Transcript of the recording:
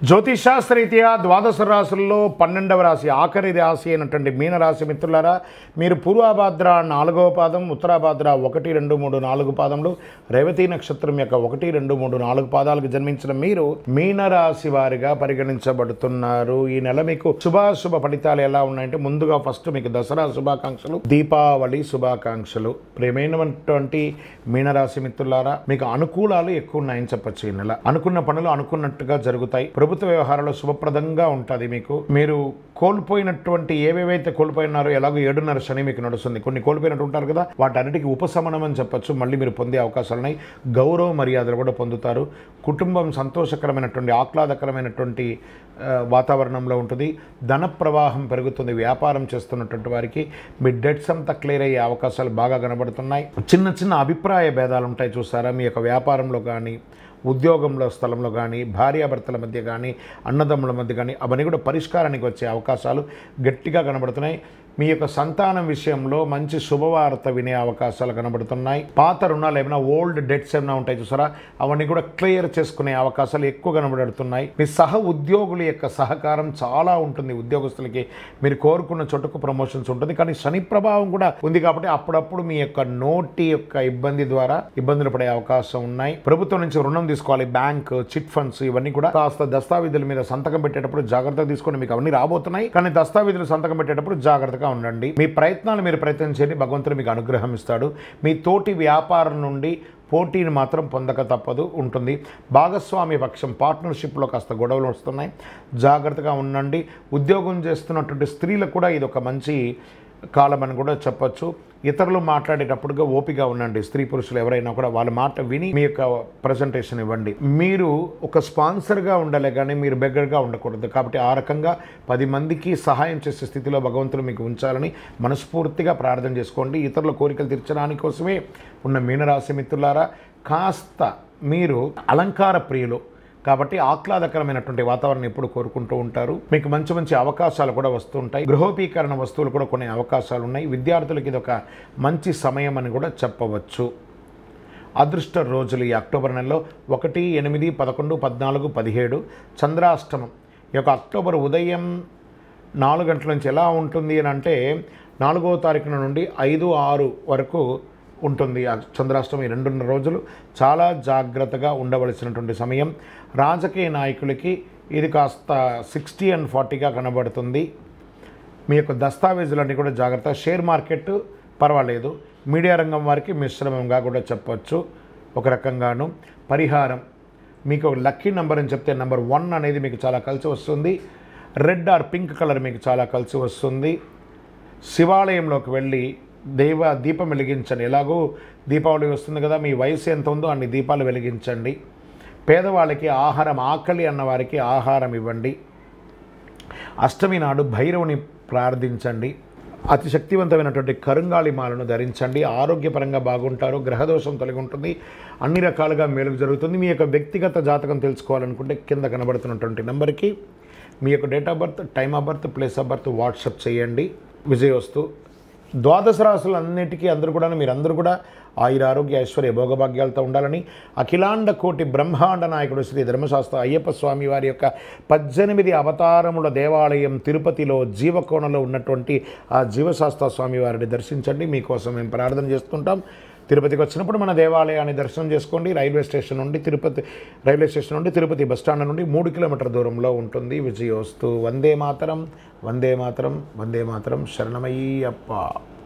జ్యోతిషాస్త్రరీత్యా ద్వాదశ రాశుల్లో 12వ రాశి ఆఖరి రాశి అయినటువంటి మీనరాశి మిత్రులారా, మీరు పూర్వాభాద్ర 4వ పాదం, ఉత్తరాభాద్ర 1, 2, 3, 4 పాదములు, రేవతి నక్షత్రం యొక్క 1, 2, 3, 4 పాదాలకు జన్మించిన మీరు మీనరాశి వారిగా పరిగణించబడుతున్నారు. ఈ నెల మీకు శుభాశుభ ఫలితాలు ఎలా ఉన్నాయంటే, ముందుగా ఫస్ట్ మీకు దసరా శుభాకాంక్షలు, దీపావళి శుభాకాంక్షలు. ప్రేమైనటువంటి మీనరాశి మిత్రులారా, మీకు అనుకూలాలు ఎక్కువ ఉన్నాయని చెప్పచ్చు. ఈ నెల అనుకున్న పనులు అనుకున్నట్టుగా జరుగుతాయి. ప్రభుత్వ వ్యవహారాలు శుభప్రదంగా ఉంటుంది. మీరు కోల్పోయినటువంటి ఏవేవైతే కోల్పోయినారో, ఎలాగో 7.5 శని మీకు నడుస్తుంది, కొన్ని కోల్పోయినట్టు ఉంటారు కదా, వాటన్నిటికీ ఉపశమనం అని చెప్పచ్చు. మళ్ళీ మీరు పొందే అవకాశాలు ఉన్నాయి. గౌరవ మర్యాదలు కూడా పొందుతారు. కుటుంబం సంతోషకరమైనటువంటి ఆహ్లాదకరమైనటువంటి వాతావరణంలో ఉంటుంది. ధన ప్రవాహం పెరుగుతుంది. వ్యాపారం చేస్తున్నటువంటి వారికి మీ డెట్స్ అంతా క్లియర్ అయ్యే అవకాశాలు బాగా కనబడుతున్నాయి. చిన్న చిన్న అభిప్రాయ భేదాలు ఉంటాయి చూసారా, మీ యొక్క వ్యాపారంలో కానీ, ఉద్యోగంలో స్థలంలో కానీ, భార్యాభర్తల మధ్య కానీ, అన్నదమ్ముల మధ్య కానీ, అవన్నీ కూడా పరిష్కారానికి వచ్చే అవకాశాలు గట్టిగా కనబడుతున్నాయి. మీ యొక్క సంతానం విషయంలో మంచి శుభవార్త వినే అవకాశాలు కనబడుతున్నాయి. పాత రుణాలు ఏమైనా, ఓల్డ్ డెట్స్ ఏమైనా ఉంటాయి చూసారా, అవన్నీ కూడా క్లియర్ చేసుకునే అవకాశాలు ఎక్కువ కనబడుతున్నాయి. మీ సహ ఉద్యోగుల యొక్క సహకారం చాలా ఉంటుంది. ఉద్యోగస్తులకి మీరు కోరుకున్న చోటుకు ప్రమోషన్స్ ఉంటుంది. కానీ శని ప్రభావం కూడా ఉంది కాబట్టి అప్పుడప్పుడు మీ యొక్క నోటి యొక్క ఇబ్బంది ద్వారా ఇబ్బందులు పడే అవకాశం ఉన్నాయి. ప్రభుత్వం నుంచి రుణం తీసుకోవాలి, బ్యాంక్, చిట్ ఫండ్స్, ఇవన్నీ కూడా కాస్త దస్తావేజుల మీద సంతకం పెట్టేటప్పుడు జాగ్రత్తగా తీసుకోండి. మీకు అవన్నీ రాబోతున్నాయి, కానీ దస్తావేజులు సంతకం పెట్టేటప్పుడు జాగ్రత్తగా ఉండండి. మీ ప్రయత్నాలు మీరు ప్రయత్నం చేయండి, భగవంతుడు మీకు అనుగ్రహం ఇస్తాడు. మీ తోటి వ్యాపారం నుండి పోటీని మాత్రం పొందక తప్పదు ఉంటుంది. భాగస్వామి పక్షం పార్ట్నర్షిప్లో కాస్త గొడవలు వస్తున్నాయి, జాగ్రత్తగా ఉండండి. ఉద్యోగం చేస్తున్నటువంటి స్త్రీలకు కూడా ఇది ఒక మంచి కాలం అని కూడా చెప్పచ్చు. ఇతరులు మాట్లాడేటప్పుడుగా ఓపిగా ఉండండి. స్త్రీ పురుషులు ఎవరైనా కూడా వాళ్ళ మాట విని మీ యొక్క ప్రజెంటేషన్ ఇవ్వండి. మీరు ఒక స్పాన్సర్గా ఉండాలి కానీ మీరు బెగ్గర్గా ఉండకూడదు. కాబట్టి ఆ రకంగా 10 మందికి సహాయం చేసే స్థితిలో భగవంతుడు మీకు ఉంచాలని మనస్ఫూర్తిగా ప్రార్థన చేసుకోండి. ఇతరుల కోరికలు తీర్చడానికి కోసమే ఉన్న మీనరాశి మిత్రులారా, కాస్త మీరు అలంకార ప్రియులు కాబట్టి ఆహ్లాదకరమైనటువంటి వాతావరణం ఎప్పుడు కోరుకుంటూ ఉంటారు. మీకు మంచి మంచి అవకాశాలు కూడా వస్తూ ఉంటాయి. గృహోపీకరణ వస్తువులు కూడా కొనే అవకాశాలు ఉన్నాయి. విద్యార్థులకి ఇది ఒక మంచి సమయం అని కూడా చెప్పవచ్చు. అదృష్ట రోజులు ఈ అక్టోబర్ నెలలో 1, 8, 11, 14, 17 చంద్రాష్టమం. ఈ యొక్క అక్టోబర్ ఉదయం 4 గంటల నుంచి ఎలా ఉంటుంది అని అంటే, 4వ తారీఖున నుండి 5, 6 వరకు ఉంటుంది ఆ చంద్రాష్టమి. 2.5 రోజులు చాలా జాగ్రత్తగా ఉండవలసినటువంటి సమయం. రాజకీయ నాయకులకి ఇది కాస్త 60 and 40గా కనబడుతుంది. మీ యొక్క దస్తావేజులన్నీ కూడా జాగ్రత్త. షేర్ మార్కెట్ పర్వాలేదు. మీడియా రంగం వారికి మిశ్రమంగా కూడా చెప్పచ్చు. ఒక రకంగాను పరిహారం, మీకు ఒక లక్కీ నెంబర్ అని చెప్తే నెంబర్ 1 అనేది మీకు చాలా కలిసి వస్తుంది. రెడ్ ఆర్ పింక్ కలర్ మీకు చాలా కలిసి వస్తుంది. శివాలయంలోకి వెళ్ళి దీపం వెలిగించండి. ఎలాగో దీపావళి వస్తుంది కదా, మీ వయసు ఎంత ఉందో అన్ని దీపాలు వెలిగించండి. పేదవాళ్ళకి ఆహారం, ఆకలి అన్నవారికి ఆహారం ఇవ్వండి. అష్టమి నాడు భైరవుని ప్రార్థించండి. అతి శక్తివంతమైనటువంటి కరుంగాళి మాలను ధరించండి. ఆరోగ్యపరంగా బాగుంటారు. గ్రహదోషం తొలగి ఉంటుంది. అన్ని రకాలుగా మేలుకు జరుగుతుంది. మీ యొక్క వ్యక్తిగత జాతకం తెలుసుకోవాలనుకుంటే కింద కనబడుతున్నటువంటి నెంబర్కి మీ యొక్క date of birth, time of birth, place of birth WhatsApp చేయండి. విజయోస్తు. ద్వాదశ రాశులన్నిటికీ మీరందరూ కూడా ఆయురారోగ్య ఐశ్వర్య భోగభాగ్యాలతో ఉండాలని అఖిలాండ కోటి బ్రహ్మాండ నాయకుడు శ్రీ ధర్మశాస్త్ర అయ్యప్ప స్వామి వారి యొక్క 18 అవతారముల దేవాలయం తిరుపతిలో జీవకోణలో ఉన్నటువంటి ఆ జీవశాస్త్ర స్వామి వారిని దర్శించండి. మీకోసం మేము ప్రార్థన చేస్తుంటాం. తిరుపతికి వచ్చినప్పుడు మన దేవాలయాన్ని దర్శనం చేసుకోండి. రైల్వే స్టేషన్ నుండి తిరుపతి బస్టాండ్ నుండి 3 కిలోమీటర్ల దూరంలో ఉంటుంది. విజయోస్తు. వందే మాతరం, వందే మాతరం, వందే మాతరం. శరణమయ్యప్ప.